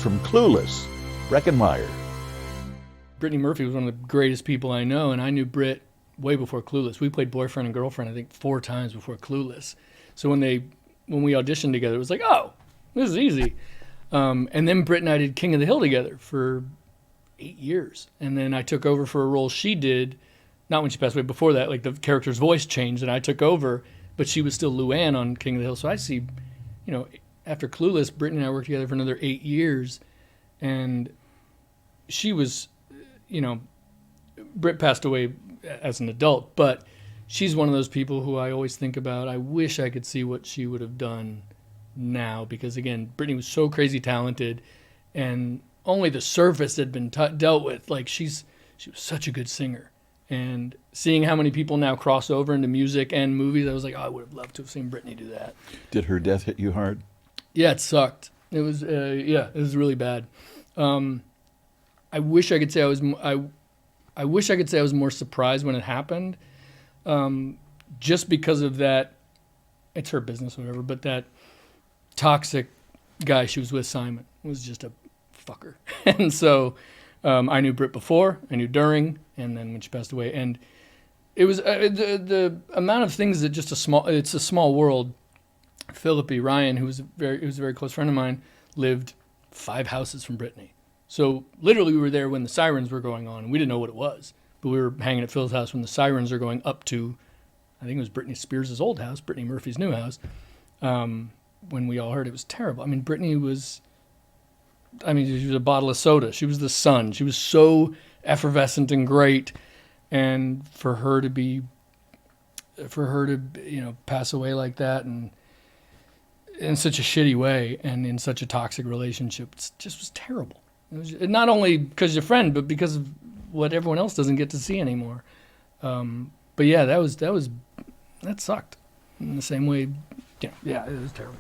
from Clueless, Breckin Meyer. Brittany Murphy was one of the greatest people I know, and I knew Britt way before Clueless. We played boyfriend and girlfriend, I think, 4 times before Clueless. So when we auditioned together, it was like, oh, this is easy. And then Britt and I did King of the Hill together for 8 years. And then I took over for a role she did, not when she passed away, before that, like the character's voice changed and I took over, but she was still Luann on King of the Hill. So I see, after Clueless, Brittany and I worked together for another 8 years. And she was, Britt passed away as an adult, but she's one of those people who I always think about. I wish I could see what she would have done now, because again, Brittany was so crazy talented, and only the surface had been dealt with. Like she was such a good singer, and seeing how many people now cross over into music and movies, I was like, oh, I would have loved to have seen Brittany do that. Did her death hit you hard? Yeah, it sucked. It was it was really bad. I wish I could say I wish I could say I was more surprised when it happened, just because of that. It's her business, whatever. But that toxic guy she was with, Simon, was just a fucker. And so I knew Britt before, I knew during, and then when she passed away. And it was the amount of things that it's a small world. Philippi Ryan, who was a very close friend of mine, lived 5 houses from Brittany. So literally we were there when the sirens were going on, and we didn't know what it was. But we were hanging at Phil's house when the sirens are going up to, I think it was Britney Spears' old house, Brittany Murphy's new house. When we all heard it was terrible. I mean, Brittany was she was a bottle of soda. She was the sun. She was so effervescent and great. And for her to pass away like that, and in such a shitty way and in such a toxic relationship, it just was terrible. It was not only because you're a friend, but because of what everyone else doesn't get to see anymore. But yeah, that sucked in the same way. Yeah, it was terrible.